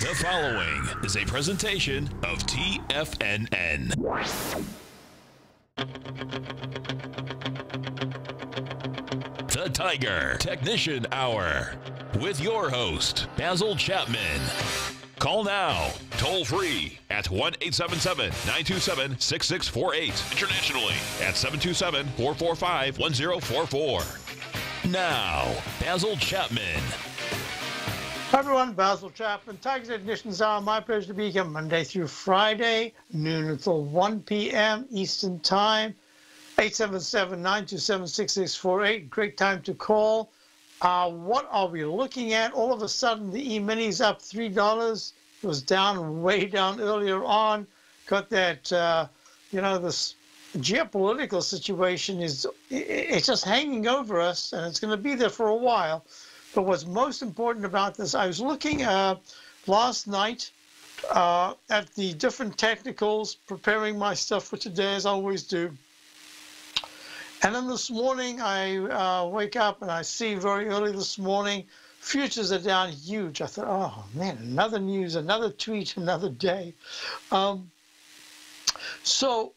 The following is a presentation of TFNN. The Tiger Technician Hour with your host, Basil Chapman. Call now, toll free at 1-877-927-6648. Internationally at 727-445-1044. Now, Basil Chapman. Hi everyone, Basil Chapman, Tiger Technicians Hour. My pleasure to be here Monday through Friday, noon until 1 p.m. Eastern Time. 877-927-6648. Great time to call. What are we looking at? All of a sudden, the E-mini's up $3. It was down, way down earlier on. Got that, this geopolitical situation it's just hanging over us, and it's going to be there for a while. But what's most important about this, I was looking last night at the different technicals, preparing my stuff for today, as I always do. And then this morning, I wake up and I see very early this morning, futures are down huge. I thought, oh man, another news, another tweet, another day. So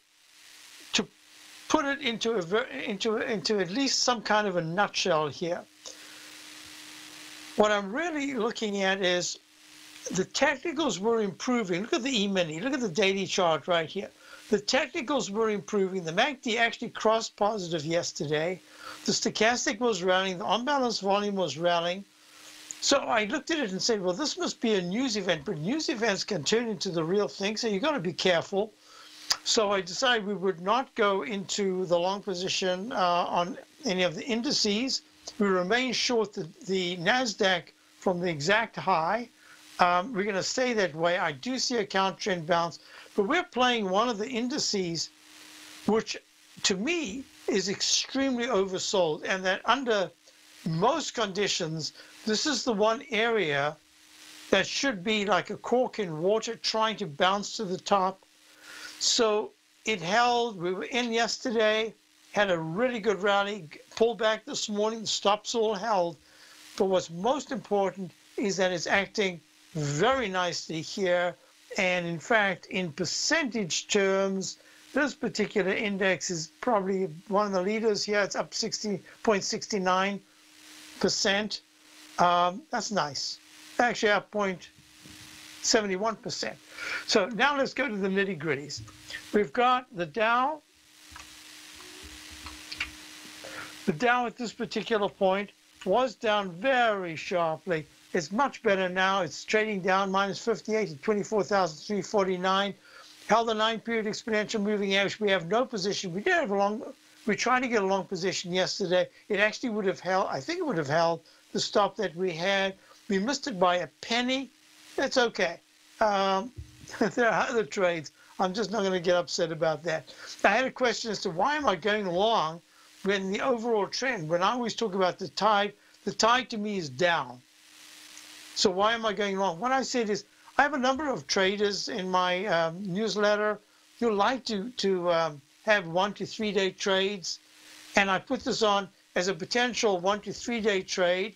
to put it into at least some kind of a nutshell here, what I'm really looking at is the technicals were improving. Look at the E-mini. Look at the daily chart right here. The technicals were improving. The MACD actually crossed positive yesterday. The stochastic was rallying. The on-balance volume was rallying. So I looked at it and said, well, this must be a news event. But news events can turn into the real thing, so you've got to be careful. So I decided we would not go into the long position on any of the indices. We remain short the NASDAQ from the exact high. We're going to stay that way. I do see a counter trend bounce, but we're playing one of the indices, which to me is extremely oversold, and that under most conditions, this is the one area that should be like a cork in water trying to bounce to the top. So it held. We were in yesterday, had a really good rally, pulled back this morning, the stops all held. But what's most important is that it's acting very nicely here. And in fact, in percentage terms, this particular index is probably one of the leaders here. It's up 60.69%. That's nice. Actually up 0.71%. So now let's go to the nitty-gritties. We've got the Dow. The Dow at this particular point was down very sharply. It's much better now. It's trading down minus 58 at 24,349. Held the 9-period exponential moving average. We have no position. We did have we tried to get a long position yesterday. It actually would have held, I think it would have held the stop that we had. We missed it by a penny. That's okay. There are other trades. I'm just not going to get upset about that. I had a question as to why am I going long when the overall trend, when I always talk about the tide to me is down. So why am I going long? What I said is I have a number of traders in my newsletter who like to have 1 to 3 day trades. And I put this on as a potential 1 to 3 day trade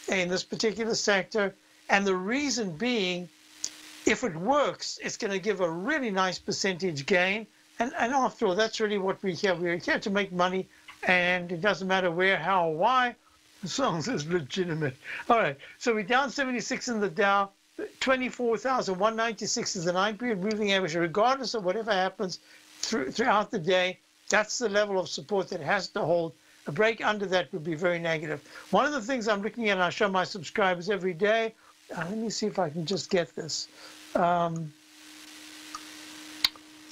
in this particular sector. And the reason being, if it works, it's going to give a really nice percentage gain. And after all, that's really what we're here. We're here to make money. And it doesn't matter where, how, or why, as long as it's legitimate. All right, so we're down 76 in the Dow. 24,196 is the 9-period moving average. Regardless of whatever happens throughout the day, that's the level of support that has to hold. A break under that would be very negative. One of the things I'm looking at, and I show my subscribers every day, let me see if I can just get this.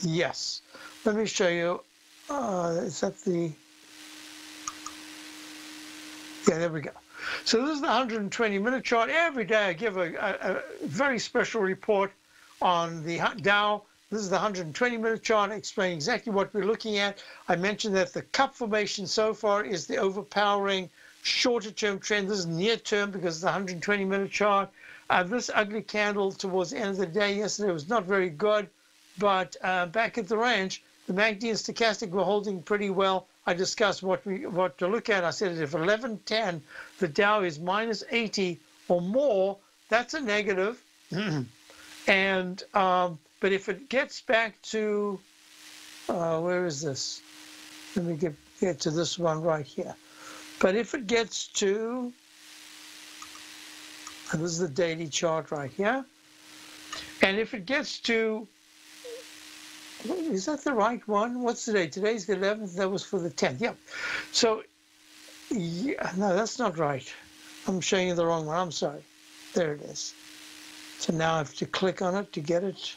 Yes, let me show you. Is that the... Yeah, there we go. So this is the 120-minute chart. Every day I give a very special report on the Dow. This is the 120-minute chart. I explain exactly what we're looking at. I mentioned that the cup formation so far is the overpowering shorter-term trend. This is near-term because it's the 120-minute chart. This ugly candle towards the end of the day yesterday was not very good, but back at the range, the MACD and stochastic were holding pretty well. I discussed what to look at. I said if 1110, the Dow is minus 80 or more, that's a negative. And but if it gets back to where is this? Let me get to this one right here. But if it gets to, and this is the daily chart right here, and if it gets to, is that the right one? What's today? Today's the 11th. That was for the 10th. Yep. So, yeah, no, that's not right. I'm showing you the wrong one. I'm sorry. There it is. So now I have to click on it to get it.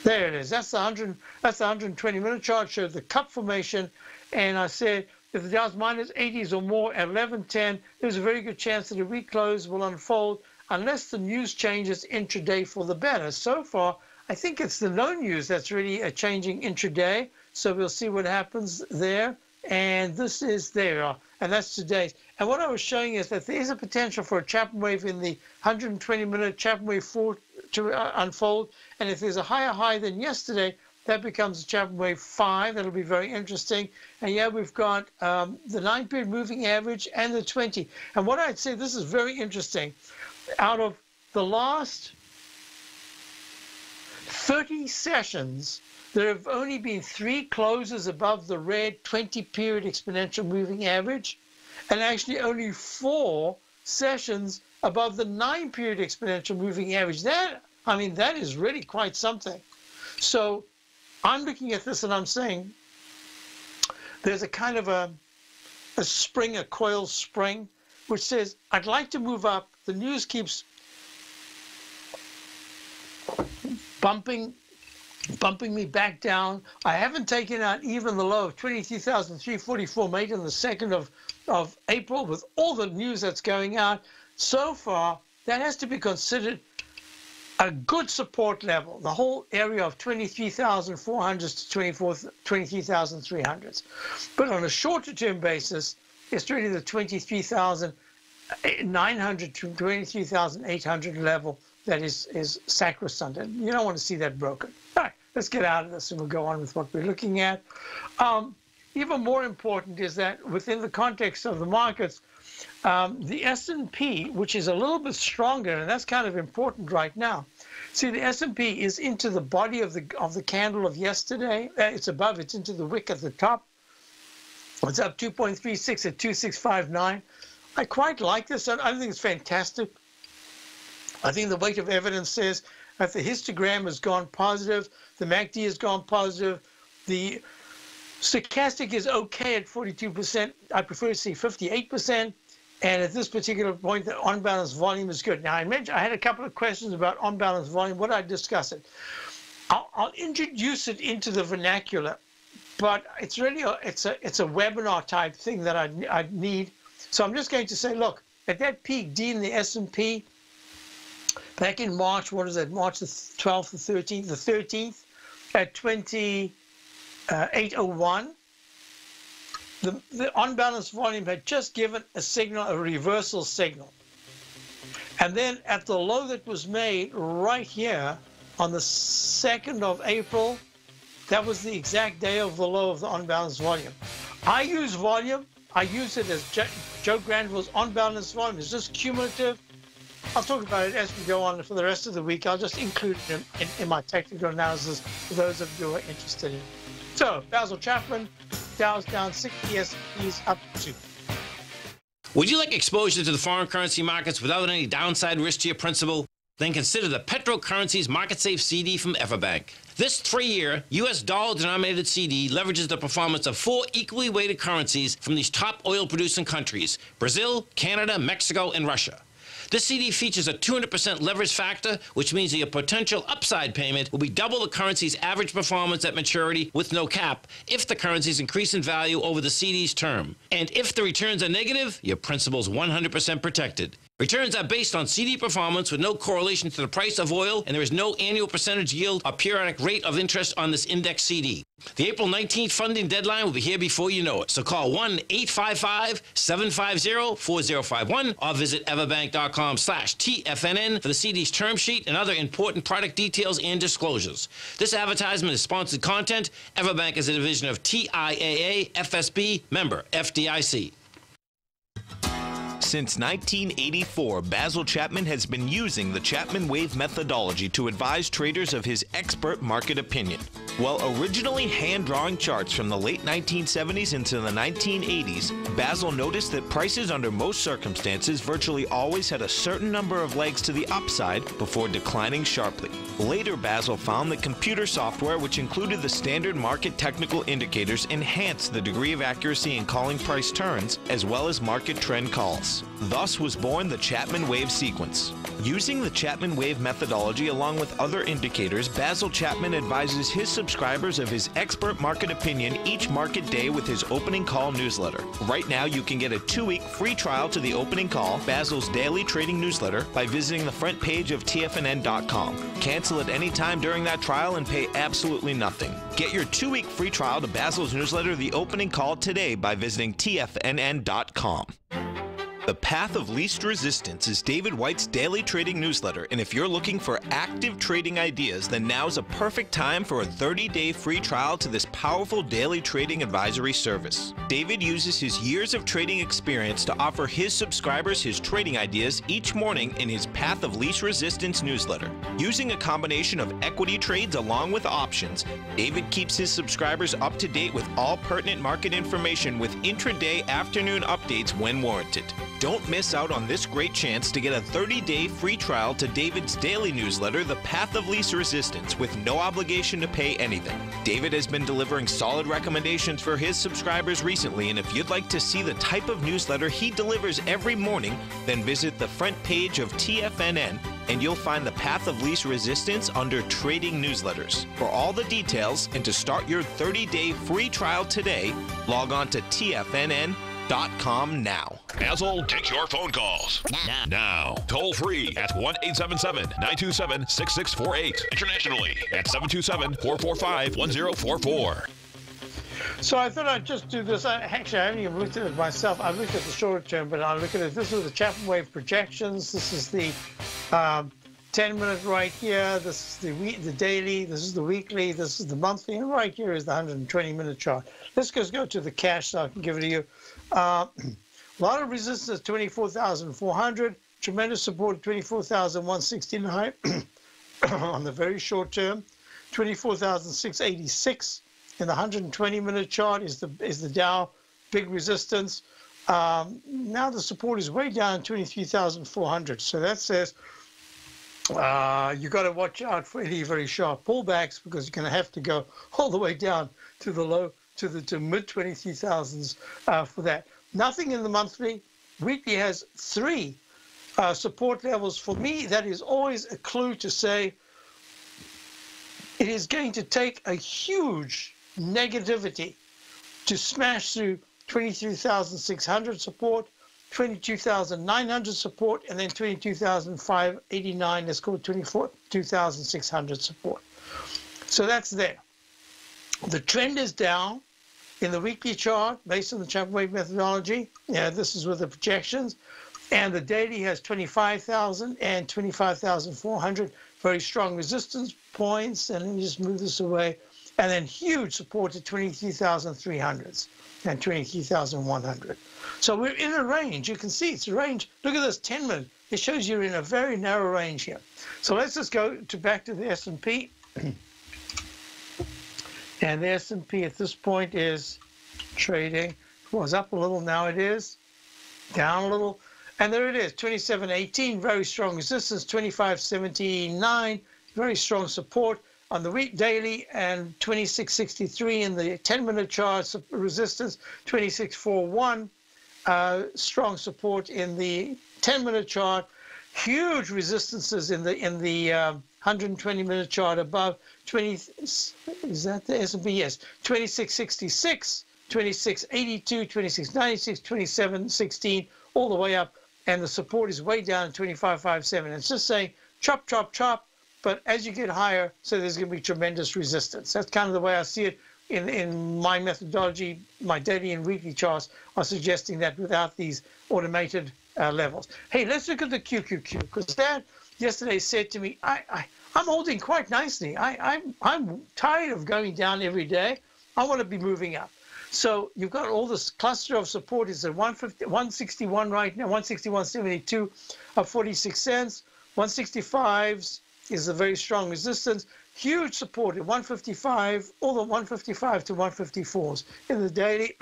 There it is. That's the 120-minute chart. Showed the cup formation, and I said if the Dow's minus 80s or more at 11:10, there's a very good chance that a weak close will unfold unless the news changes intraday for the better. So far, I think it's the no news that's really changing intraday. So we'll see what happens there. And this is there, and that's today's. And what I was showing is that there is a potential for a Chapman wave in the 120-minute Chapman wave 4 to unfold. And if there's a higher high than yesterday, that becomes a Chapman wave 5. That'll be very interesting. And yeah, we've got the 9-period moving average and the 20. And what I'd say, this is very interesting. Out of the last 30 sessions, there have only been 3 closes above the red 20-period exponential moving average, and actually only 4 sessions above the 9-period exponential moving average. That, I mean, that is really quite something. So I'm looking at this and I'm saying there's a kind of a spring, a coil spring, which says, I'd like to move up. The news keeps bumping me back down. I haven't taken out even the low of 23,344 made on the 2nd of April with all the news that's going out. So far, that has to be considered a good support level, the whole area of 23,400s to 23,300s. But on a shorter term basis, it's really the 23,900 to 23,800 level that is sacrosanct. And you don't want to see that broken. All right, let's get out of this and we'll go on with what we're looking at. Even more important is that within the context of the markets, the S&P, which is a little bit stronger, and that's kind of important right now. See, the S&P is into the body of the candle of yesterday. It's above. It's into the wick at the top. It's up 2.36 at 2659. I quite like this. I think it's fantastic. I think the weight of evidence says that the histogram has gone positive. The MACD has gone positive. The stochastic is okay at 42%. I prefer to see 58%. And at this particular point, the on-balance volume is good. Now, I had a couple of questions about on-balance volume. What I discuss it? I'll introduce it into the vernacular, but it's really it's a webinar type thing that I need. So I'm just going to say, look, at that peak D in the S&P back in March, what is that? March the 12th, the 13th, the 13th at 2801. The on-balance volume had just given a signal, a reversal signal. And then at the low that was made right here on the 2nd of April, that was the exact day of the low of the on-balance volume. I use volume. I use it as Joe Granville's on-balance volume. It's just cumulative. I'll talk about it as we go on for the rest of the week. I'll just include it in my technical analysis for those of you who are interested in it. So, Basil Chapman, Dow's down 60, S&P's up 2. Would you like exposure to the foreign currency markets without any downside risk to your principal? Then consider the Petro Currencies Market Safe CD from Everbank. This 3-year U.S. dollar-denominated CD leverages the performance of 4 equally weighted currencies from these top oil-producing countries: Brazil, Canada, Mexico, and Russia. This CD features a 200% leverage factor, which means that your potential upside payment will be double the currency's average performance at maturity with no cap if the currencies increase in value over the CD's term. And if the returns are negative, your principal's 100% protected. Returns are based on CD performance with no correlation to the price of oil, and there is no annual percentage yield or periodic rate of interest on this index CD. The April 19th funding deadline will be here before you know it. So call 1-855-750-4051 or visit everbank.com/TFNN for the CD's term sheet and other important product details and disclosures. This advertisement is sponsored content. Everbank is a division of TIAA FSB, member FDIC. Since 1984, Basil Chapman has been using the Chapman Wave methodology to advise traders of his expert market opinion. While originally hand-drawing charts from the late 1970s into the 1980s, Basil noticed that prices under most circumstances virtually always had a certain number of legs to the upside before declining sharply. Later, Basil found that computer software, which included the standard market technical indicators, enhanced the degree of accuracy in calling price turns as well as market trend calls. Thus was born the Chapman Wave sequence. Using the Chapman Wave methodology along with other indicators, Basil Chapman advises his subscribers of his expert market opinion each market day with his opening call newsletter. Right now, you can get a 2-week free trial to the opening call, Basil's daily trading newsletter, by visiting the front page of TFNN.com. Cancel at any time during that trial and pay absolutely nothing. Get your 2-week free trial to Basil's newsletter, The Opening Call, today by visiting TFNN.com. The Path of Least Resistance is David White's daily trading newsletter, and if you're looking for active trading ideas, then now's a perfect time for a 30-day free trial to this powerful daily trading advisory service. David uses his years of trading experience to offer his subscribers his trading ideas each morning in his Path of Least Resistance newsletter. Using a combination of equity trades along with options, David keeps his subscribers up to date with all pertinent market information with intraday afternoon updates when warranted. Don't miss out on this great chance to get a 30-day free trial to David's daily newsletter, The Path of Least Resistance, with no obligation to pay anything. David has been delivering solid recommendations for his subscribers recently, and if you'd like to see the type of newsletter he delivers every morning, then visit the front page of TFNN and you'll find the Path of Least Resistance under Trading Newsletters. For all the details and to start your 30-day free trial today, log on to TFNN.com now. Basil takes your phone calls. Now. Toll free at 1-877-927-6648. Internationally at 727-445-1044. So I thought I'd just do this. Actually, I haven't even looked at it myself. I looked at the short term, but I look at it. This is the Chapman Wave projections. This is the 10-minute right here. This is the daily. This is the weekly. This is the monthly. And right here is the 120-minute chart. Let's just go to the cash so I can give it to you. A lot of resistance, 24,400. Tremendous support, 24,169 on the very short term. 24,686 in the 120-minute chart is the Dow. Big resistance. Now the support is way down, 23,400. So that says you got to watch out for any very sharp pullbacks because you're going to have to go all the way down to the low, to mid 23,000s for that. Nothing in the monthly. Weekly has 3 support levels. For me, that is always a clue to say it is going to take a huge negativity to smash through 22,600 support, 22,900 support, and then 22,589. Let's call it 24,600 support. So that's there. The trend is down in the weekly chart based on the Chapman Wave methodology. Yeah, this is with the projections. And the daily has 25,000 and 25,400. Very strong resistance points. And let me just move this away. And then huge support at 23,300 and 23,100. So we're in a range. You can see it's a range. Look at this 10-minute. It shows you're in a very narrow range here. So let's just go back to the S&P. And the S&P at this point is trading. It was up a little. Now it is down a little. And there it is, 27.18. Very strong resistance. 25.79. Very strong support on the week daily, and 26.63 in the 10-minute chart resistance, 26.41, strong support in the 10-minute chart, huge resistances in the 120-minute chart above 20. Is that the S&P? Yes, 26.66, 26.82, 26.96, 27.16, all the way up, and the support is way down at 25.57. It's just saying chop, chop, chop. But as you get higher, so there's going to be tremendous resistance. That's kind of the way I see it in my methodology. My daily and weekly charts are suggesting that without these automated levels. Hey, let's look at the QQQ, because Dad yesterday said to me, I'm holding quite nicely. I'm tired of going down every day. I want to be moving up. So you've got all this cluster of support is at 161 right now, 161.72 up 46 cents. 165 is a very strong resistance. Huge support at 155, all the 155 to 154s in the daily.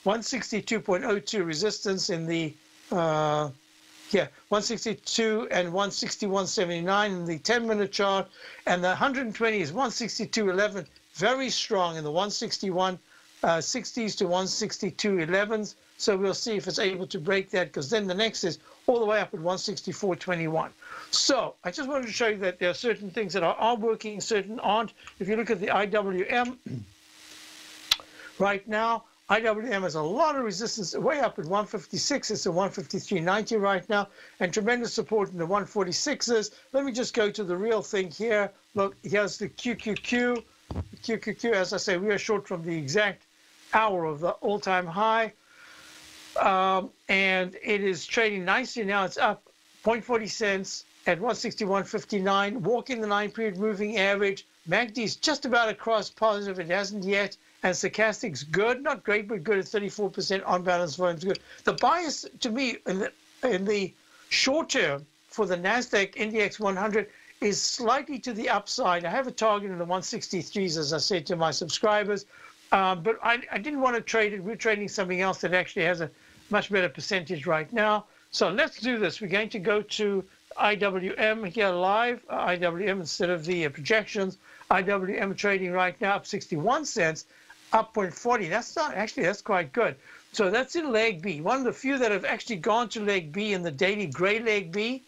162.02 resistance in the 162 and 161.79 in the 10-minute chart, and the 120 is 162.11, very strong in the 161 60s to 162.11s. So we'll see if it's able to break that, because then the next is all the way up at 164.21. So I just wanted to show you that there are certain things that are working, certain aren't. If you look at the IWM right now, IWM has a lot of resistance way up at 156. It's at 153.90 right now, and tremendous support in the 146s. Let me just go to the real thing here. Look, here's the QQQ. The QQQ, as I say, we are short from the exact hour of the all-time high, and it is trading nicely now. It's up 0.40 cents at 161.59. Walking the 9-period moving average. MACD is just about across positive. It hasn't yet. And stochastic's good, not great, but good at 34%. On balance volume's good. The bias to me in the short term for the NASDAQ Index 100 is slightly to the upside. I have a target in the 163s, as I said to my subscribers, but I didn't want to trade it. We're trading something else that actually has a much better percentage right now. So let's do this. We're going to go to IWM here live, IWM instead of the projections. IWM trading right now up 61 cents. Up 0.40. That's not actually, that's quite good. So that's in leg B. One of the few that have actually gone to leg B in the daily gray leg B.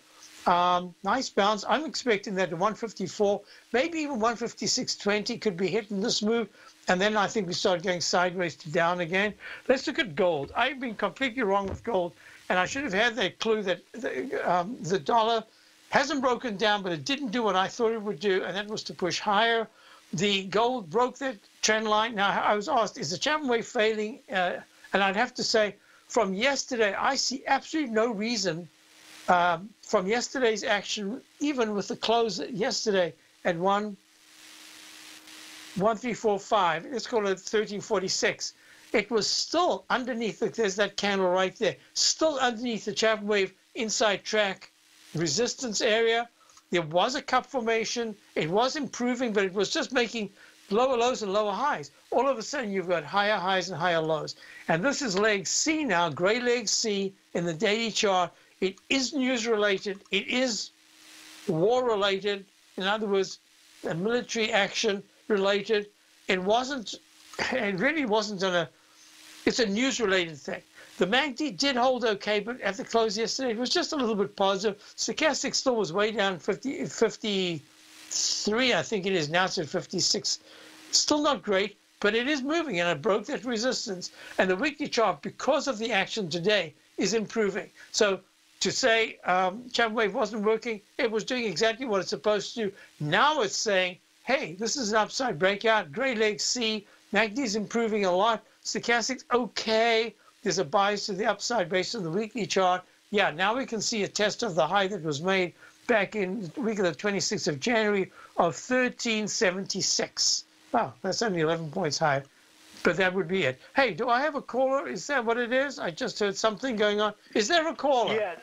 Nice bounce. I'm expecting that to 154, maybe even 156.20 could be hit in this move. And then I think we start going sideways to down again. Let's look at gold. I've been completely wrong with gold, and I should have had that clue that the dollar hasn't broken down, but it didn't do what I thought it would do, and that was to push higher. The gold broke that trend line. Now, I was asked, is the Chapman wave failing? And I'd have to say, from yesterday, I see absolutely no reason from yesterday's action, even with the close yesterday at 11345, let's call it 1346, it was still underneath, there's that candle right there, still underneath the Chapman wave inside track resistance area. There was a cup formation. It was improving, but it was just making lower lows and lower highs. All of a sudden, you've got higher highs and higher lows. And this is leg C now, gray leg C in the daily chart. It is news-related. It is war-related. In other words, military action-related. It really wasn't it's a news-related thing. The MACD did hold okay, but at the close yesterday, it was just a little bit positive. Stochastic still was way down 53, I think it is. Now it's at 56. Still not great, but it is moving, and it broke that resistance. And the weekly chart, because of the action today, is improving. So to say Chapman wave wasn't working, it was doing exactly what it's supposed to do. Now it's saying, hey, this is an upside breakout. Gray leg C, MACD is improving a lot. Stochastic's okay. There's a bias to the upside based on the weekly chart. Yeah, now we can see a test of the high that was made back in the week of the 26th of January of 1376. Wow, that's only 11 points higher, but that would be it. Hey, do I have a caller? Is that what it is? I just heard something going on. Is there a caller?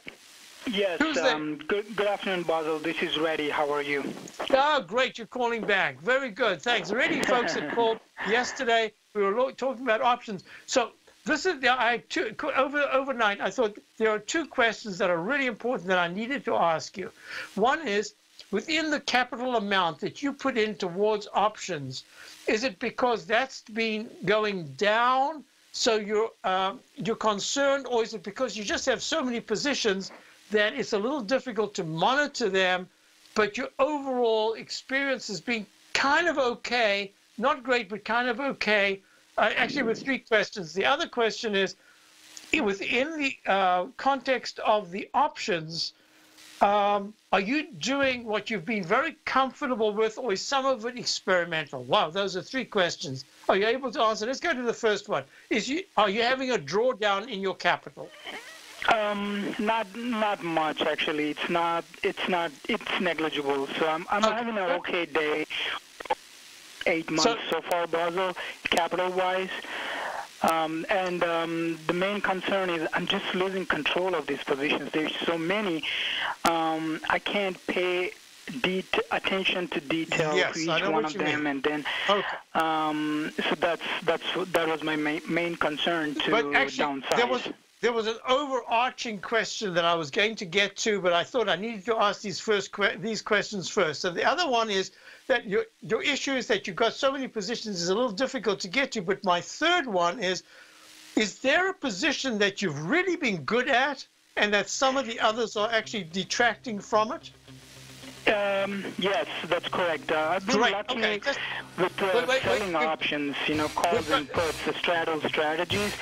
Yes. Good afternoon, Basil. This is Reddy. How are you? Oh, great. You're calling back. Very good. Thanks. Already, folks that called yesterday, we were talking about options. So this is overnight. I thought there are two questions that are really important that I needed to ask you. One is, within the capital amount that you put in towards options, is it because that's been going down, so you're concerned, or is it because you just have so many positions that it's a little difficult to monitor them, but your overall experience has been kind of okay, not great, but kind of okay? Actually, with three questions. The other question is, within the context of the options, are you doing what you've been very comfortable with, or is some of it experimental? Wow, those are three questions. Are you able to answer? Let's go to the first one. Are you having a drawdown in your capital? Not much actually. It's negligible. So I'm having an okay day. 8 months so far, Basil, capital-wise. The main concern is I'm just losing control of these positions. There's so many. I can't pay attention to detail for each one of them, and then so that was my main concern to downsize. There was an overarching question that I was going to get to, but I thought I needed to ask these questions first. So the other one is that your issue is that you've got so many positions, it's a little difficult to get to. But my third one is there a position that you've really been good at and that some of the others are actually detracting from it? Yes, that's correct. I've been lucky with selling options, calls and puts, the straddle strategies,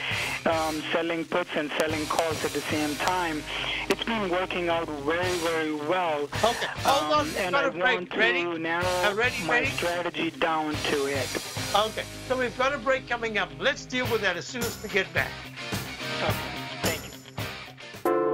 selling puts and selling calls at the same time. It's been working out very, very well. Okay, hold on. And I want to narrow my strategy down to it. Okay, so we've got a break coming up. Let's deal with that as soon as we get back. Okay, thank you.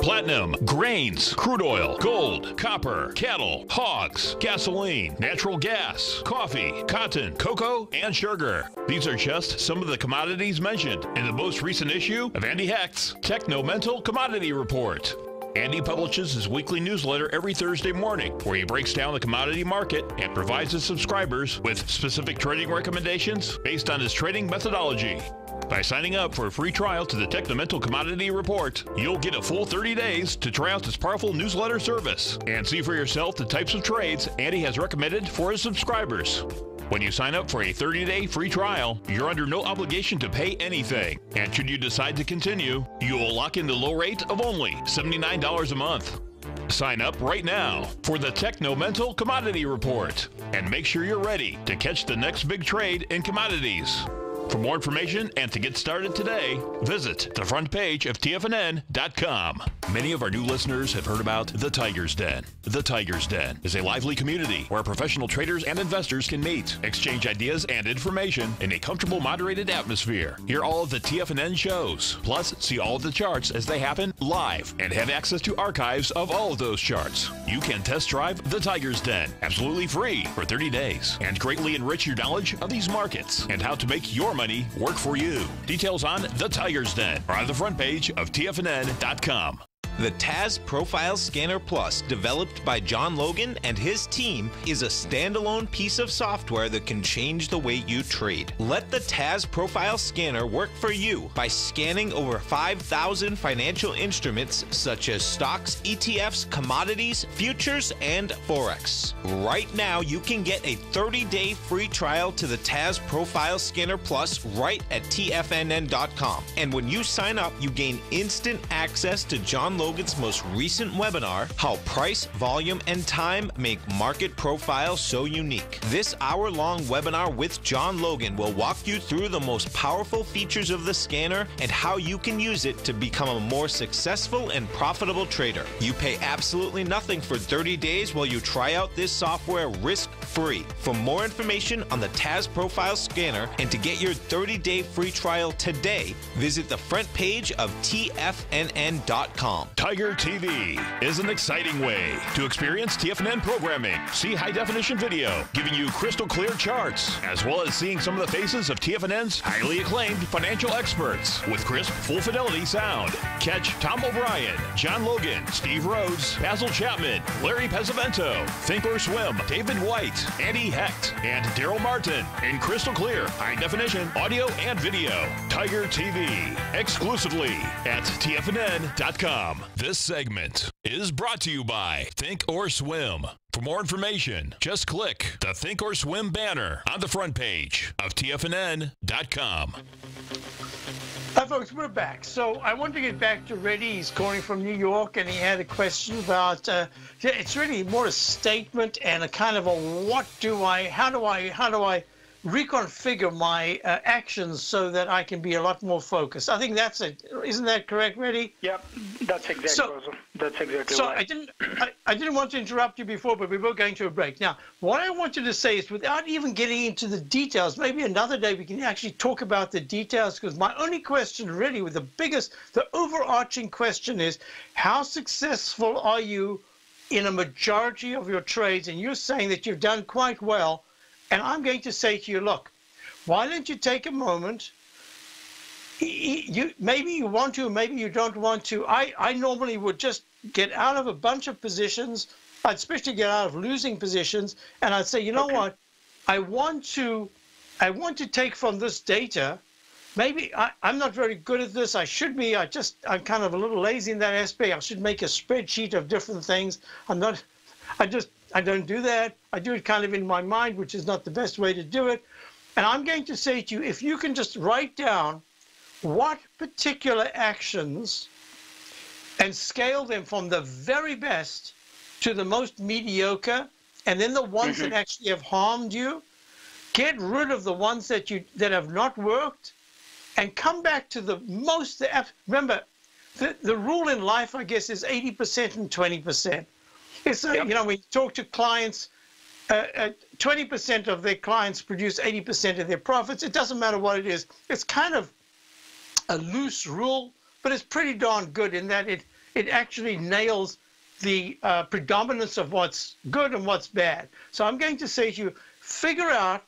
Platinum, grains, crude oil, gold, copper, cattle, hogs, gasoline, natural gas, coffee, cotton, cocoa, and sugar. These are just some of the commodities mentioned in the most recent issue of Andy Hecht's Techno-Mental Commodity Report. Andy publishes his weekly newsletter every Thursday morning, where he breaks down the commodity market and provides his subscribers with specific trading recommendations based on his trading methodology. By signing up for a free trial to the Techno-Mental Commodity Report, you'll get a full 30 days to try out this powerful newsletter service and see for yourself the types of trades Andy has recommended for his subscribers. When you sign up for a 30-day free trial, you're under no obligation to pay anything. And should you decide to continue, you will lock in the low rate of only $79 a month. Sign up right now for the Techno-Mental Commodity Report and make sure you're ready to catch the next big trade in commodities. For more information and to get started today, visit the front page of TFNN.com. Many of our new listeners have heard about The Tiger's Den. The Tiger's Den is a lively community where professional traders and investors can meet, exchange ideas and information in a comfortable, moderated atmosphere. Hear all of the TFNN shows, plus see all of the charts as they happen live and have access to archives of all of those charts. You can test drive The Tiger's Den absolutely free for 30 days and greatly enrich your knowledge of these markets and how to make your money work for you. Details on The Tiger's Den are on the front page of TFNN.com. The TAS Profile Scanner Plus, developed by John Logan and his team, is a standalone piece of software that can change the way you trade. Let the TAS Profile Scanner work for you by scanning over 5,000 financial instruments such as stocks, ETFs, commodities, futures, and Forex. Right now, you can get a 30-day free trial to the TAS Profile Scanner Plus right at TFNN.com. And when you sign up, you gain instant access to John Logan's most recent webinar, How Price, Volume, and Time Make Market Profiles So Unique. This hour-long webinar with John Logan will walk you through the most powerful features of the scanner and how you can use it to become a more successful and profitable trader. You pay absolutely nothing for 30 days while you try out this software risk-free. For more information on the TAS Profile Scanner and to get your 30-day free trial today, visit the front page of TFNN.com. Tiger TV is an exciting way to experience TFNN programming. See high-definition video, giving you crystal clear charts, as well as seeing some of the faces of TFNN's highly acclaimed financial experts with crisp, full-fidelity sound. Catch Tom O'Brien, John Logan, Steve Rhodes, Basil Chapman, Larry Pesavento, Think or Swim, David White, Andy Hecht, and Daryl Martin in crystal clear, high-definition audio and video. Tiger TV, exclusively at TFNN.com. This segment is brought to you by Think or Swim. For more information, just click the Think or Swim banner on the front page of TFNN.com. Hi, folks, we're back. So I want to get back to Reddy. He's calling from New York, and he had a question about, it's really more a statement and a kind of a how do I reconfigure my actions so that I can be a lot more focused. I think that's it. Isn't that correct, Reddy? Yep, that's exactly right. So I didn't want to interrupt you before, but we were going to a break. Now, what I wanted to say is, without even getting into the details, maybe another day we can actually talk about the details, because my only question really, the overarching question is, how successful are you in a majority of your trades? And you're saying that you've done quite well. And I'm going to say to you, look, why don't you take a moment maybe you want to, maybe you don't want to. I normally would just get out of a bunch of positions. I'd especially get out of losing positions, and I'd say, you know what, I want to take from this data. Maybe I'm not very good at this. I should be. I'm kind of a little lazy in that aspect. I should make a spreadsheet of different things. I don't do that. I do it kind of in my mind, which is not the best way to do it. And I'm going to say to you, if you can just write down what particular actions and scale them from the very best to the most mediocre, and then the ones that actually have harmed you, get rid of the ones that have not worked, and come back to the most. Remember, the rule in life, I guess, is 80% and 20%. It's you know, when you talk to clients, 20% of their clients produce 80% of their profits. It doesn't matter what it is. It's kind of a loose rule, but it's pretty darn good in that it actually nails the predominance of what's good and what's bad. So I'm going to say to you, figure out.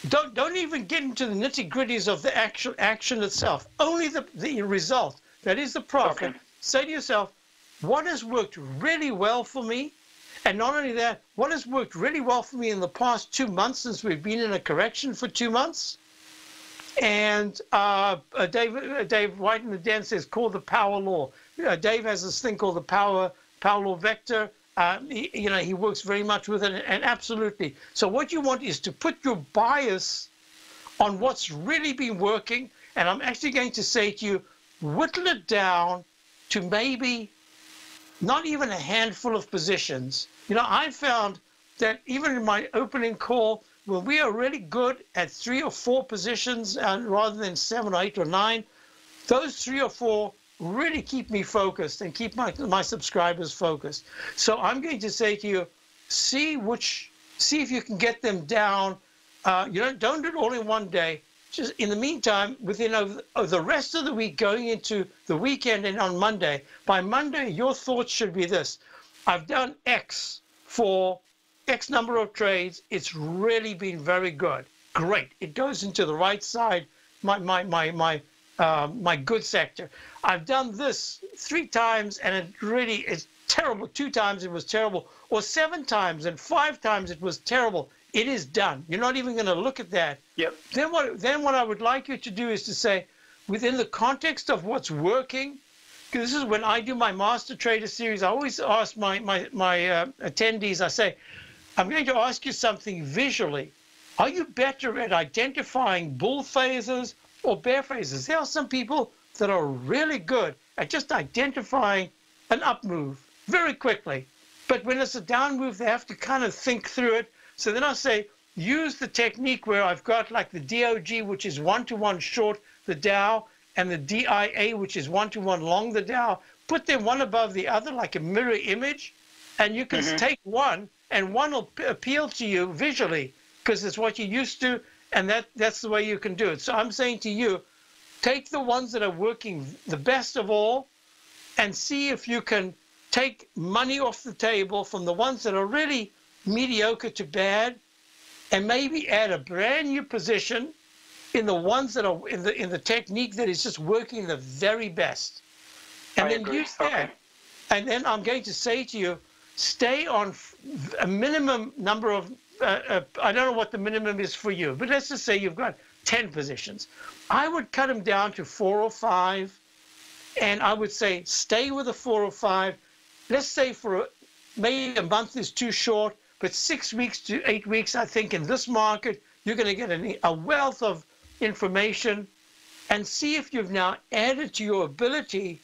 Don't even get into the nitty-gritties of the actual action itself. Only the result. That is the profit. Okay. Say to yourself, what has worked really well for me? And not only that, what has worked really well for me in the past 2 months since we've been in a correction for 2 months? And Dave White in the Den says, call the power law. Dave has this thing called the power law vector. You know, he works very much with it, and absolutely. So what you want is to put your bias on what's really been working, and I'm actually going to say to you, whittle it down to maybe not even a handful of positions. You know, I found that even in my opening call, when we are really good at 3 or 4 positions rather than 7 or 8 or 9, those 3 or 4 really keep me focused and keep my subscribers focused. So I'm going to say to you, see if you can get them down. Don't do it all in one day. Just in the meantime, within the rest of the week, going into the weekend and on Monday, by Monday, your thoughts should be this: I've done X for X number of trades. It's really been very good. Great. It goes into the right side, my good sector. I've done this 3 times and it really is terrible. 2 times it was terrible, or 7 times and 5 times it was terrible. It is done. You're not even going to look at that. Yep. Then what I would like you to do is to say, within the context of what's working, because this is when I do my Master Trader series, I always ask my attendees, I say, I'm going to ask you something visually. Are you better at identifying bull phases or bear phases? There are some people that are really good at just identifying an up move very quickly. But when it's a down move, they have to kind of think through it. So then I say, use the technique where I've got like the DOG, which is 1-to-1 short the Dow, and the DIA, which is 1-to-1 long the Dow. Put them one above the other like a mirror image, and you can take one, and one will appeal to you visually because it's what you're used to, and that's the way you can do it. So I'm saying to you, take the ones that are working the best of all and see if you can take money off the table from the ones that are really mediocre to bad, and maybe add a brand new position in the ones that are in the technique that is just working the very best. And then use that. And then I'm going to say to you, stay on a minimum number of, I don't know what the minimum is for you, but let's just say you've got 10 positions. I would cut them down to 4 or 5, and I would say stay with the 4 or 5. Let's say for maybe a month is too short, but 6 weeks to 8 weeks, I think in this market, you're going to get a wealth of information, and see if you've now added to your ability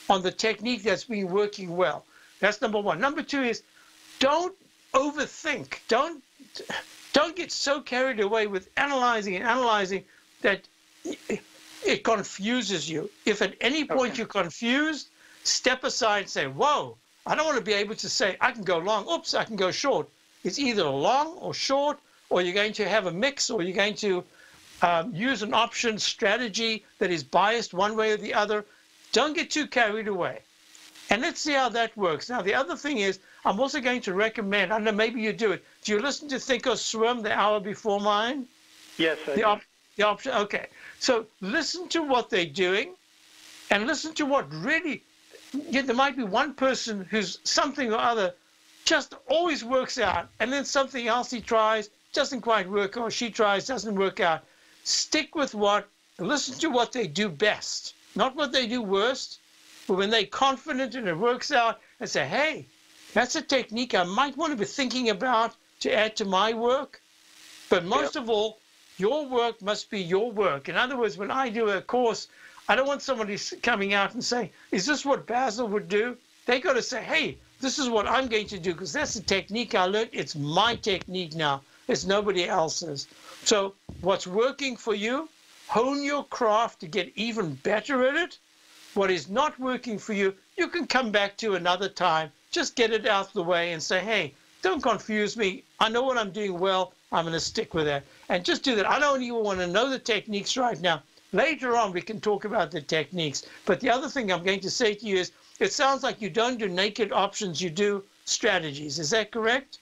on the technique that's been working well. That's number one. Number 2 is don't overthink. Don't get so carried away with analyzing that it confuses you. If at any point you're confused, step aside and say, whoa, I don't want to be able to say I can go long, oops, I can go short. It's either long or short, or you're going to have a mix, or you're going to use an option strategy that is biased one way or the other. Don't get too carried away. And let's see how that works. Now, the other thing is, I'm also going to recommend, I don't know, maybe you do it. Do you listen to Think or Swim the hour before mine? Yes, I do. The option, okay. So listen to what they're doing and listen to what really, there might be one person who's something or other just always works out, and then something else he tries doesn't quite work, or she tries, doesn't work out. Stick with listen to what they do best, not what they do worst, but when they're confident and it works out, and say, hey, that's a technique I might want to be thinking about to add to my work. But most of all, your work must be your work. In other words, when I do a course, I don't want somebody coming out and saying, is this what Basil would do? They got to say, hey, this is what I'm going to do, because that's the technique I learned. It's my technique now. It's nobody else's. So what's working for you, hone your craft to get even better at it. What is not working for you, you can come back to another time. Just get it out of the way and say, hey, don't confuse me. I know what I'm doing well. I'm going to stick with that. And just do that. I don't even want to know the techniques right now. Later on, we can talk about the techniques. But the other thing I'm going to say to you is, it sounds like you don't do naked options, you do strategies. Is that correct?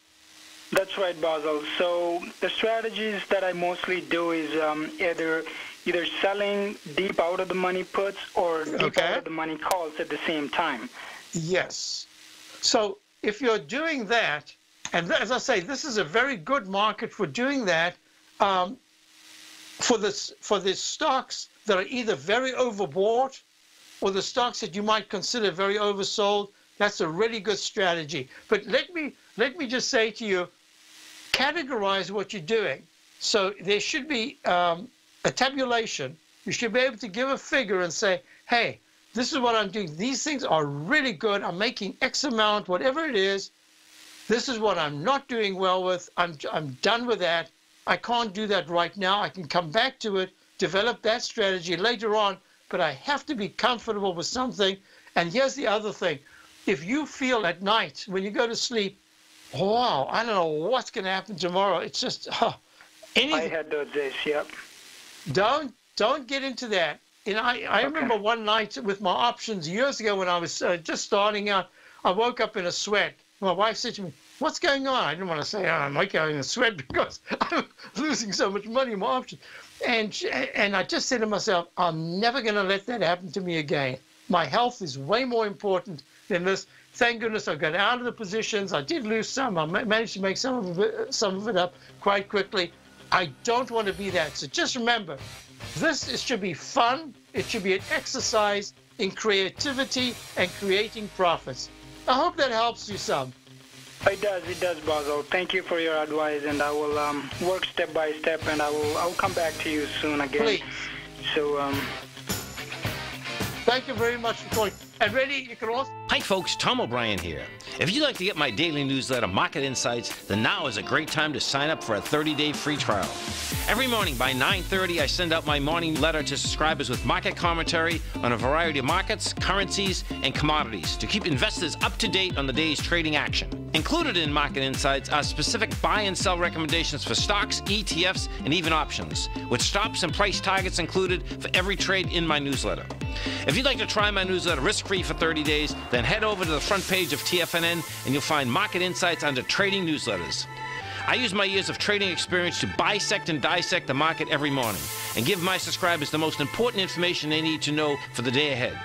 That's right, Basil. So the strategies that I mostly do is either selling deep out of the money puts or deep out of the money calls at the same time. Yes. So if you're doing that, and as I say, this is a very good market for doing that, for the stocks that are either very overbought or the stocks that you might consider very oversold, that's a really good strategy. But let me just say to you, categorize what you're doing. So there should be a tabulation. You should be able to give a figure and say, hey, this is what I'm doing. These things are really good. I'm making X amount, whatever it is. This is what I'm not doing well with. I'm done with that. I can't do that right now. I can come back to it, develop that strategy later on, but I have to be comfortable with something. And here's the other thing. If you feel at night when you go to sleep, oh, wow, I don't know what's going to happen tomorrow. It's just, anything. I had those days, yep. Don't get into that. And I remember one night with my options years ago when I was just starting out, I woke up in a sweat. My wife said to me, what's going on? I didn't want to say, oh, I'm like in a sweat because I'm losing so much money in my options. And I just said to myself, I'm never going to let that happen to me again. My health is way more important than this. Thank goodness I got out of the positions. I did lose some. I managed to make some of it up quite quickly. I don't want to be that. So just remember, this should be fun. It should be an exercise in creativity and creating profits. I hope that helps you some. It does, Basil. Thank you for your advice, and I will work step by step, and I'll come back to you soon again. Please. So, thank you very much for calling. And Reddy, you can also... Hi folks, Tom O'Brien here. If you'd like to get my daily newsletter, Market Insights, then now is a great time to sign up for a 30-day free trial. Every morning by 9:30, I send out my morning letter to subscribers with market commentary on a variety of markets, currencies, and commodities to keep investors up to date on the day's trading action. Included in Market Insights are specific buy and sell recommendations for stocks, ETFs, and even options, with stops and price targets included for every trade in my newsletter. If you'd like to try my newsletter risk-free for 30 days, then head over to the front page of TFNN and you'll find Market Insights under Trading Newsletters. I use my years of trading experience to bisect and dissect the market every morning and give my subscribers the most important information they need to know for the day ahead.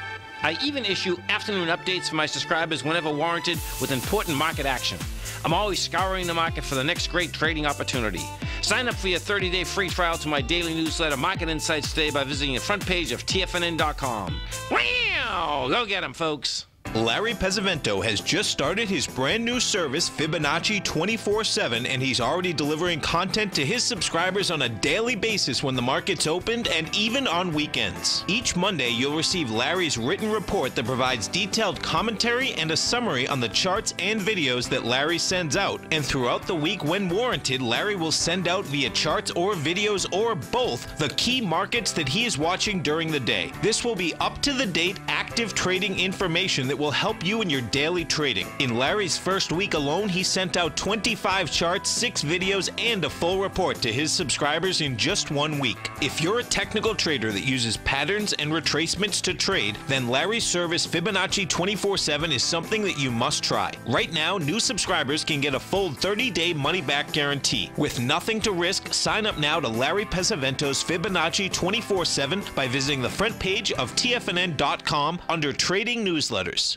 I even issue afternoon updates for my subscribers whenever warranted with important market action. I'm always scouring the market for the next great trading opportunity. Sign up for your 30-day free trial to my daily newsletter, Market Insights, today by visiting the front page of TFNN.com. Wow! Go get 'em, folks. Larry Pesavento has just started his brand new service, Fibonacci 24/7, and he's already delivering content to his subscribers on a daily basis when the market's opened and even on weekends. Each Monday, you'll receive Larry's written report that provides detailed commentary and a summary on the charts and videos that Larry sends out. And throughout the week, when warranted, Larry will send out via charts or videos or both the key markets that he is watching during the day. This will be up-to-the-date active trading information that will will help you in your daily trading. In Larry's first week alone, he sent out 25 charts, 6 videos, and a full report to his subscribers in just 1 week. If you're a technical trader that uses patterns and retracements to trade, then Larry's service Fibonacci 24/7 is something that you must try. Right now, new subscribers can get a full 30-day money-back guarantee. With nothing to risk, sign up now to Larry Pesavento's Fibonacci 24/7 by visiting the front page of TFNN.com under Trading Newsletters.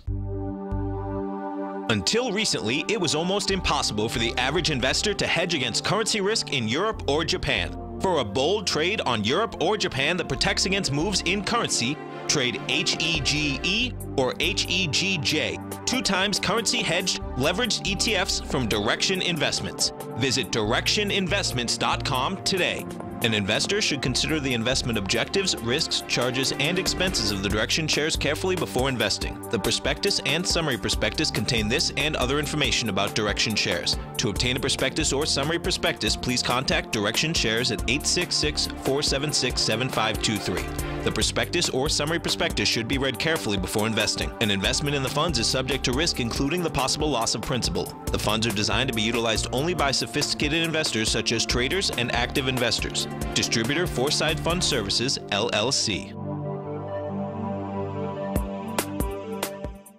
Until recently, it was almost impossible for the average investor to hedge against currency risk in Europe or Japan. For a bold trade on Europe or Japan that protects against moves in currency, trade HEGE or HEGJ, 2 times currency hedged leveraged ETFs from Direction Investments. Visit directioninvestments.com today. An investor should consider the investment objectives, risks, charges, and expenses of the Direction shares carefully before investing. The prospectus and summary prospectus contain this and other information about Direction shares. To obtain a prospectus or summary prospectus, please contact Direction shares at 866-476-7523. The prospectus or summary prospectus should be read carefully before investing. An investment in the funds is subject to risk, including the possible loss of principal. The funds are designed to be utilized only by sophisticated investors such as traders and active investors. Distributor Foresight Fund Services, LLC.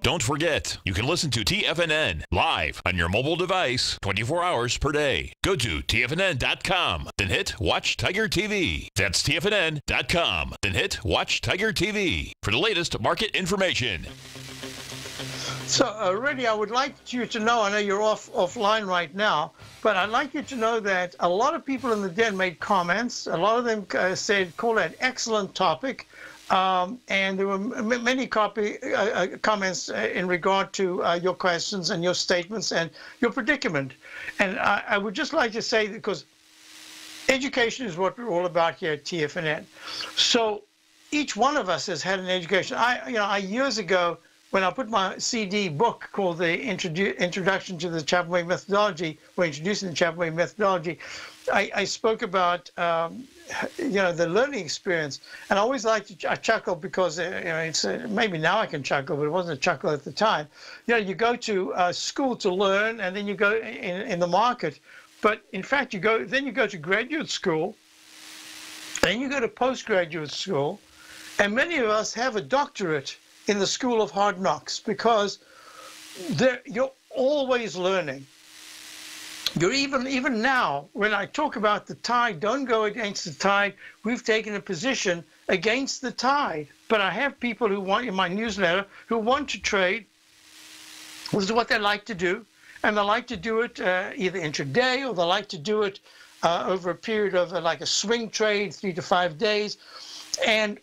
Don't forget, you can listen to TFNN live on your mobile device 24 hours per day. Go to TFNN.com, then hit Watch Tiger TV. That's TFNN.com, then hit Watch Tiger TV for the latest market information. So, Reddy, I would like you to know, I know you're offline right now, but I'd like you to know that a lot of people in the den made comments. A lot of them said, call that excellent topic. And there were many comments in regard to your questions and your statements and your predicament. And I would just like to say, because education is what we're all about here at TFNN. So each one of us has had an education. Years ago, when I put my CD book called The Introduction to the Chapman Wave Methodology, or Introducing the Chapman Wave Methodology, I spoke about the learning experience, and I always like to chuckle because it's maybe now I can chuckle, but it wasn't a chuckle at the time. You go to school to learn, and then you go in the market, but in fact you go to graduate school, then you go to postgraduate school, and many of us have a doctorate in the school of hard knocks because you're always learning. You're even now, when I talk about the tide, don't go against the tide. We've taken a position against the tide. But I have people who want, in my newsletter, who want to trade. This is what they like to do. And they like to do it either intraday, or they like to do it over a period of like a swing trade, 3 to 5 days. And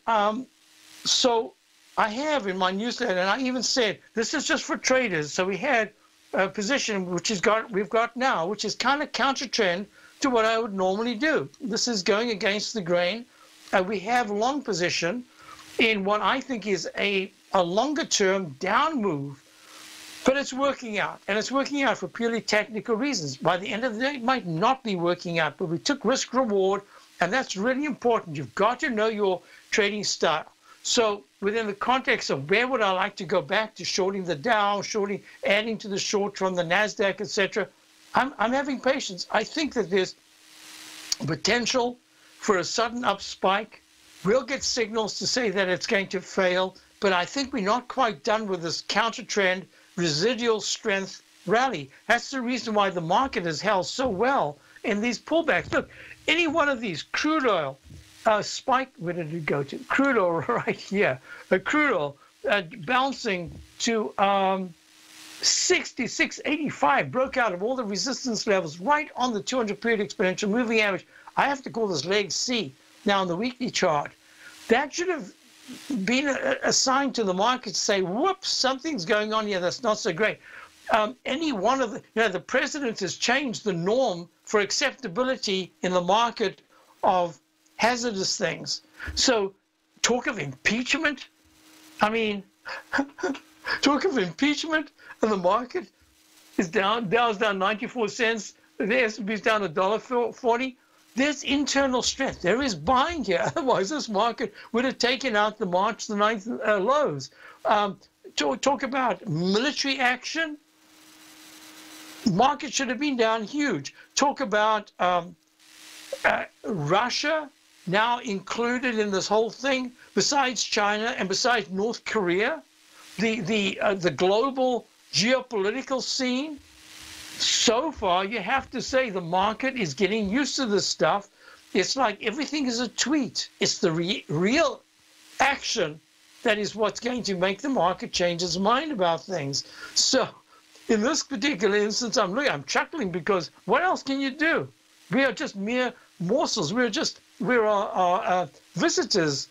so I have in my newsletter, and I even said, this is just for traders. So we had a position we've got now, which is kind of counter trend to what I would normally do. This is going against the grain. We have a long position in what I think is a longer term down move, but it's working out, and it's working out for purely technical reasons. By the end of the day, it might not be working out, but we took risk reward, and that's really important. You've got to know your trading style. So within the context of where would I like to go back to shorting the Dow, adding to the short from the NASDAQ, etc., I'm having patience. I think that there's potential for a sudden up spike. We'll get signals to say that it's going to fail, but I think we're not quite done with this counter trend, residual strength rally. That's the reason why the market has held so well in these pullbacks. Look, any one of these, crude oil, spike, where did it go to? Crude oil right here. Crude oil bouncing to 66.85, broke out of all the resistance levels right on the 200-period exponential moving average. I have to call this leg C now on the weekly chart. That should have been a sign to the market to say, whoops, something's going on here that's not so great. Any one of the president has changed the norm for acceptability in the market of hazardous things. So talk of impeachment. I mean, talk of impeachment, and the market is down. Dow's down 94 cents. The S&P's down $1.40. There's internal strength. There is buying here. Otherwise, this market would have taken out the March the 9th lows. talk about military action. Market should have been down huge. Talk about Russia now included in this whole thing, besides China and besides North Korea, the global geopolitical scene. So far, you have to say the market is getting used to this stuff. It's like everything is a tweet. It's the real action that is what's going to make the market change its mind about things. So in this particular instance, I'm chuckling because what else can you do? We are just mere morsels. We're visitors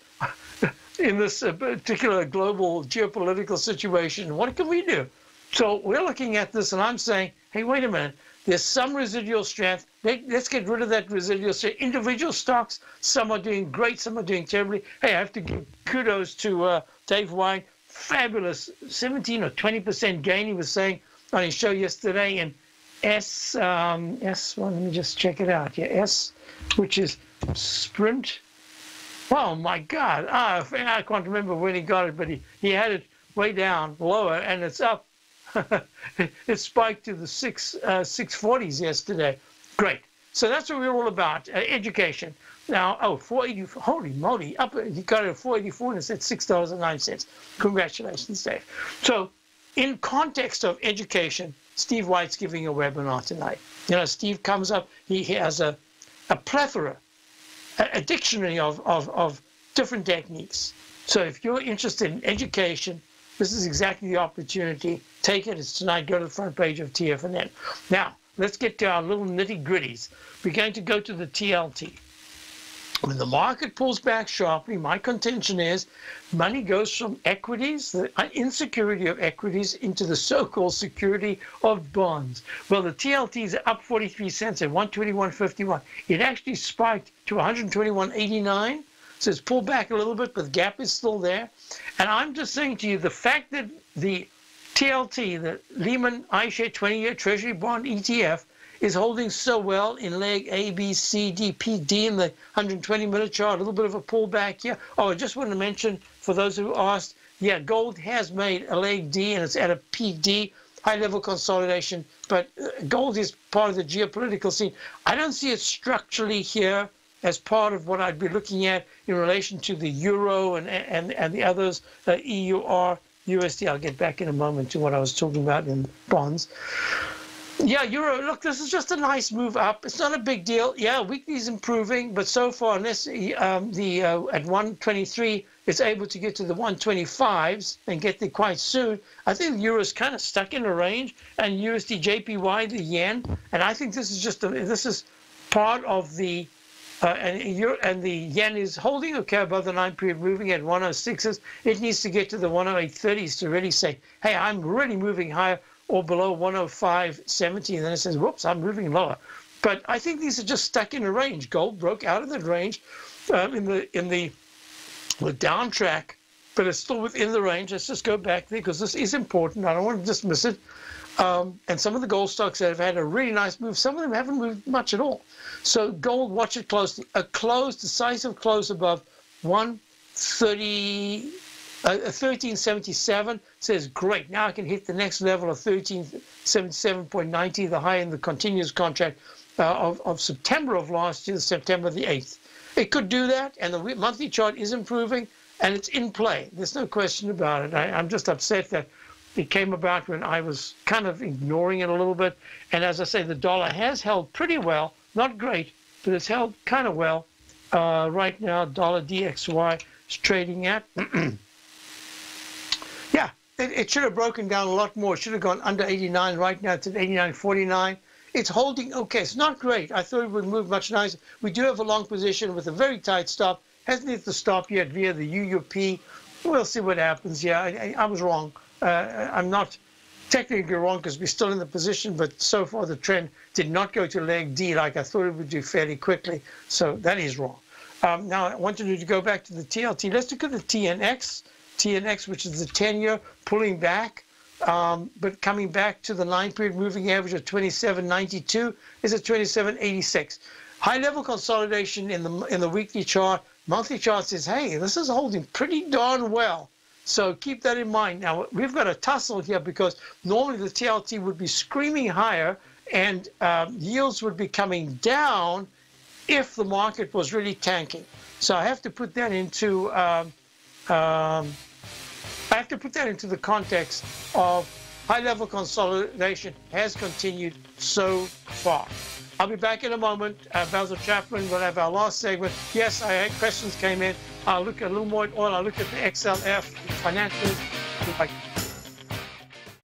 in this particular global geopolitical situation. What can we do? So we're looking at this and I'm saying, hey, wait a minute. There's some residual strength. Let's get rid of that residual strength. Individual stocks, some are doing great, some are doing terribly. Hey, I have to give kudos to Dave White. Fabulous 17 or 20% gain he was saying on his show yesterday. And well, let me just check it out. Yeah, S, which is Sprint. Oh, my God. I can't remember when he got it, but he had it way down, lower, and it's up. It spiked to the 640s yesterday. Great. So that's what we're all about, education. Now, 480, holy moly, he got it at 484 and it's at $6.09. Congratulations, Dave. So in context of education, Steve White's giving a webinar tonight. You know, Steve comes up, he has a plethora, a dictionary of different techniques. So if you're interested in education, this is exactly the opportunity. Take it. It's tonight. Go to the front page of TFNN. Now, let's get to our little nitty-gritties. We're going to go to the TLT. When the market pulls back sharply, my contention is money goes from equities, the insecurity of equities, into the so-called security of bonds. Well, the TLT is up 43 cents at 121.51. It actually spiked to 121.89. So it's pulled back a little bit, but the gap is still there. And I'm just saying to you, the fact that the TLT, the Lehman iShares 20-year Treasury Bond ETF, is holding so well in leg A, B, C, D, P, D in the 120-minute chart, a little bit of a pullback here. Oh, I just want to mention, for those who asked, yeah, gold has made a leg D, and it's at a peak D, high-level consolidation, but gold is part of the geopolitical scene. I don't see it structurally here as part of what I'd be looking at in relation to the euro and the others, EUR, USD. I'll get back in a moment to what I was talking about in bonds. Yeah, euro, look, this is just a nice move up. It's not a big deal. Yeah, weekly's improving, but so far, unless at 123, it's able to get to the 125s and get there quite soon. I think the euro is kind of stuck in a range, and USD, JPY, the yen, and I think this is just this is part of the and the yen is holding okay above the 9-period, moving at 106s. It needs to get to the 108.30s to really say, hey, I'm really moving higher, or below 105.70. And then it says, whoops, I'm moving lower. But I think these are just stuck in a range. Gold broke out of that range in the down track, but it's still within the range. Let's just go back there because this is important. I don't want to dismiss it. And some of the gold stocks that have had a really nice move, some of them haven't moved much at all. So gold, watch it closely. A decisive close above 1377 says, great, now I can hit the next level of 1377.90, the high in the continuous contract of September of last year, September the 8th. It could do that, and the monthly chart is improving, and it's in play. There's no question about it. I'm just upset that it came about when I was kind of ignoring it a little bit. And as I say, the dollar has held pretty well. Not great, but it's held kind of well. Right now, dollar DXY is trading at, yeah, it should have broken down a lot more. It should have gone under 89. Right now, it's at 89.49. It's holding okay. It's not great. I thought it would move much nicer. We do have a long position with a very tight stop. Hasn't hit the stop yet via the UUP. We'll see what happens. Yeah, I was wrong. I'm not technically wrong because we're still in the position, but so far the trend did not go to leg D like I thought it would do fairly quickly. So that is wrong. Now I wanted you to go back to the TLT. Let's look at the TNX. TNX, which is the 10-year, pulling back, but coming back to the 9-period moving average of 27.92 is at 27.86. High-level consolidation in the weekly chart. Monthly chart says, hey, this is holding pretty darn well. So keep that in mind. Now, we've got a tussle here because normally the TLT would be screaming higher and yields would be coming down if the market was really tanking. So I have to put that into the context of high-level consolidation has continued so far. I'll be back in a moment. Basil Chapman will have our last segment. Yes, I had questions came in. I'll look at a little more at oil. I'll look at the XLF, financials.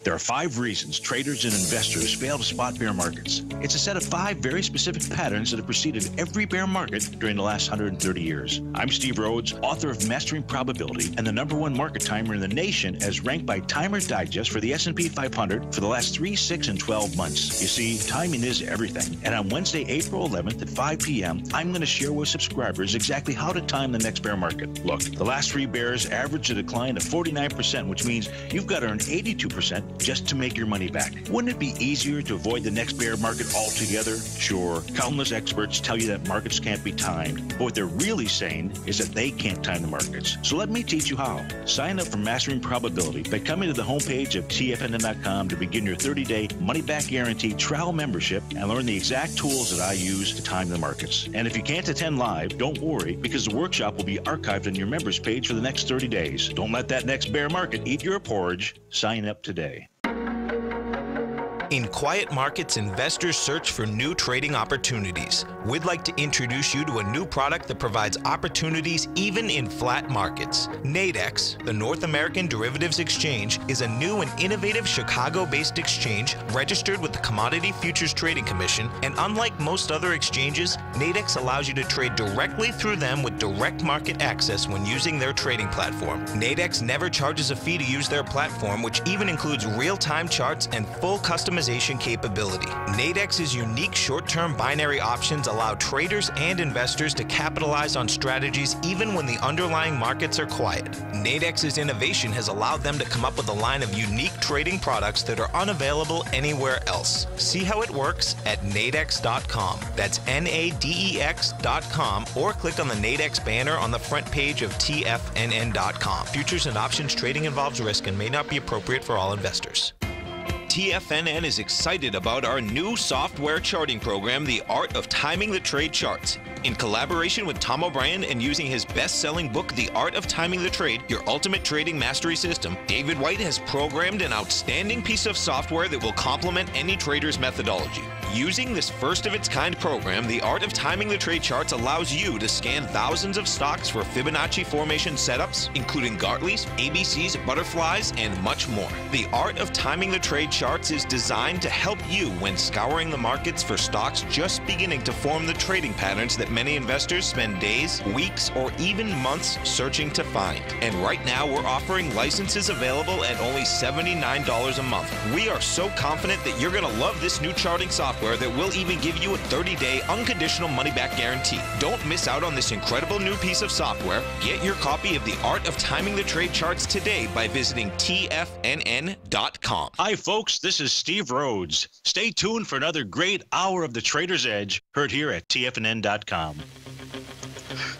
There are 5 reasons traders and investors fail to spot bear markets. It's a set of 5 very specific patterns that have preceded every bear market during the last 130 years. I'm Steve Rhodes, author of Mastering Probability and the #1 market timer in the nation as ranked by Timer Digest for the S&P 500 for the last 3, 6, and 12 months. You see, timing is everything. And on Wednesday, April 11th at 5 p.m., I'm going to share with subscribers exactly how to time the next bear market. Look, the last 3 bears averaged a decline of 49%, which means you've got to earn 82% just to make your money back. Wouldn't it be easier to avoid the next bear market altogether? Sure, countless experts tell you that markets can't be timed, but what they're really saying is that they can't time the markets. So let me teach you how. Sign up for Mastering Probability by coming to the homepage of TFNN.com to begin your 30-day money-back guarantee trial membership and learn the exact tools that I use to time the markets. And if you can't attend live, don't worry, because the workshop will be archived on your members page for the next 30 days. Don't let that next bear market eat your porridge. Sign up today. In quiet markets, investors search for new trading opportunities. We'd like to introduce you to a new product that provides opportunities even in flat markets. Nadex, the North American Derivatives Exchange, is a new and innovative Chicago-based exchange registered with the Commodity Futures Trading Commission, and unlike most other exchanges, Nadex allows you to trade directly through them with direct market access when using their trading platform. Nadex never charges a fee to use their platform, which even includes real-time charts and full customization capability. Nadex's unique short-term binary options allow traders and investors to capitalize on strategies even when the underlying markets are quiet. Nadex's innovation has allowed them to come up with a line of unique trading products that are unavailable anywhere else. See how it works at nadex.com. That's NADEX.com, or click on the Nadex banner on the front page of TFNN.com. Futures and options trading involves risk and may not be appropriate for all investors. TFNN is excited about our new software charting program, The Art of Timing the Trade Charts. In collaboration with Tom O'Brien and using his best-selling book, The Art of Timing the Trade, Your Ultimate Trading Mastery System, David White has programmed an outstanding piece of software that will complement any trader's methodology. Using this first-of-its-kind program, The Art of Timing the Trade Charts allows you to scan thousands of stocks for Fibonacci formation setups, including Gartley's, ABC's, butterflies, and much more. The Art of Timing the Trade Charts is designed to help you when scouring the markets for stocks just beginning to form the trading patterns that many investors spend days, weeks, or even months searching to find. And right now, we're offering licenses available at only $79 a month. We are so confident that you're going to love this new charting software that will even give you a 30-day unconditional money-back guarantee. Don't miss out on this incredible new piece of software. Get your copy of The Art of Timing the Trade Charts today by visiting TFNN.com. Hi, folks. This is Steve Rhodes. Stay tuned for another great hour of The Trader's Edge, heard here at TFNN.com.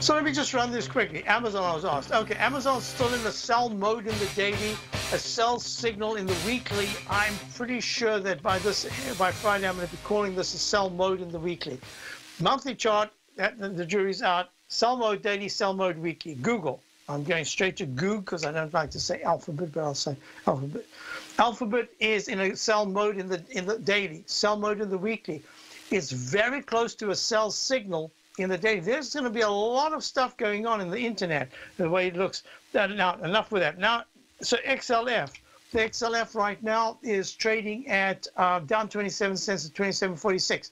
So let me just run this quickly. Amazon, I was asked. Okay, Amazon's still in the sell mode in the daily, a sell signal in the weekly. I'm pretty sure that by Friday, I'm going to be calling this a sell mode in the weekly. Monthly chart, the jury's out. Sell mode daily, sell mode weekly. Google. I'm going straight to Google because I don't like to say Alphabet, but I'll say Alphabet. Alphabet is in a sell mode in the daily, sell mode in the weekly. It's very close to a sell signal in the daily. There's going to be a lot of stuff going on in the internet, the way it looks. Now, enough with that. Now, so XLF. The XLF right now is trading at down 27 cents at 27.46.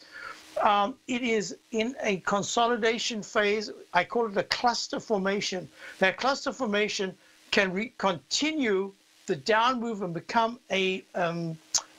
It is in a consolidation phase. I call it a cluster formation. That cluster formation can continue the down move and become a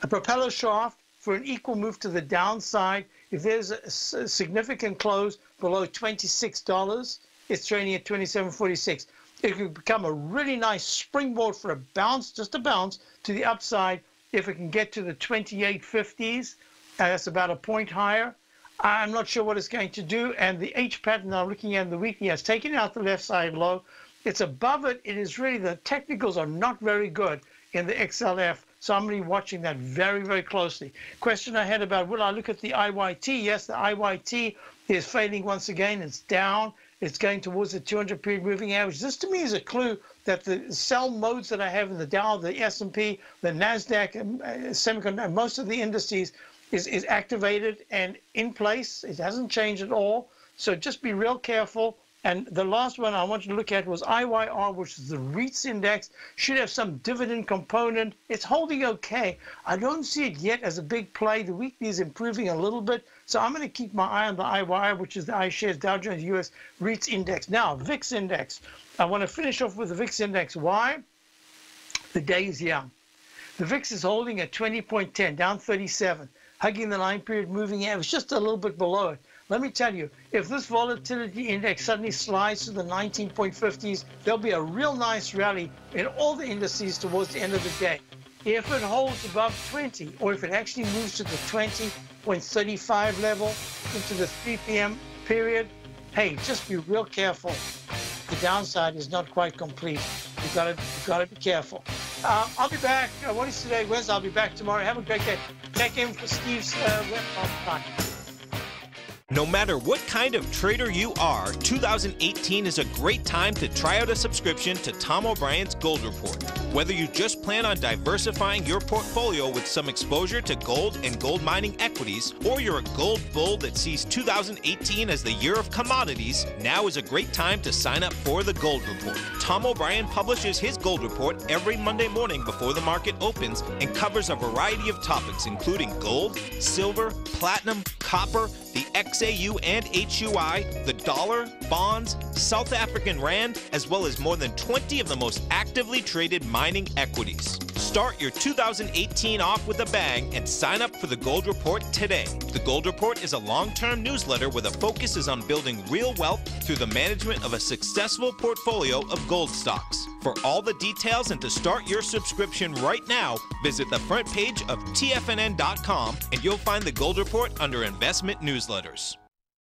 propeller shaft for an equal move to the downside. If there's a significant close below $26, it's trading at 27.46. It could become a really nice springboard for a bounce, just a bounce, to the upside if it can get to the 28.50s. That's about a point higher. I'm not sure what it's going to do. And the H pattern I'm looking at in the weekly has taken out the left side low. it's above it. It is really, the technicals are not very good in the XLF. So I'm really watching that very, very closely. Question I had about, will I look at the IYT? Yes, the IYT is fading once again. It's down. It's going towards the 200-period moving average. This to me is a clue that the sell modes that I have in the Dow, the S&P, the NASDAQ, semiconductor, most of the indices is activated and in place. It hasn't changed at all. So just be real careful. And the last one I wanted to look at was IYR, which is the REITs index. Should have some dividend component. It's holding okay. I don't see it yet as a big play. The weekly is improving a little bit. So I'm going to keep my eye on the IYR, which is the iShares Dow Jones US REITs index. Now, VIX index. I want to finish off with the VIX index. Why? The day is young. The VIX is holding at 20.10, down 37, hugging the 9-period moving average, just a little bit below it. Let me tell you, if this volatility index suddenly slides to the 19.50s, there'll be a real nice rally in all the indices towards the end of the day. If it holds above 20, or if it actually moves to the 20.35 level into the 3 p.m. period, hey, just be real careful. The downside is not quite complete. You've got to be careful. I'll be back. What is today? Wednesday. I'll be back tomorrow. Have a great day. Check in for Steve's website. No matter what kind of trader you are, 2018 is a great time to try out a subscription to Tom O'Brien's Gold Report. Whether you just plan on diversifying your portfolio with some exposure to gold and gold mining equities, or you're a gold bull that sees 2018 as the year of commodities, now is a great time to sign up for the Gold Report. Tom O'Brien publishes his Gold Report every Monday morning before the market opens and covers a variety of topics including gold, silver, platinum, copper, the XAU and HUI, the dollar, bonds, South African rand, as well as more than 20 of the most actively traded mining equities. Start your 2018 off with a bang and sign up for the Gold Report today. The Gold Report is a long-term newsletter where the focus is on building real wealth through the management of a successful portfolio of gold stocks. For all the details and to start your subscription right now, visit the front page of TFNN.com and you'll find the Gold Report under Investment Newsletters.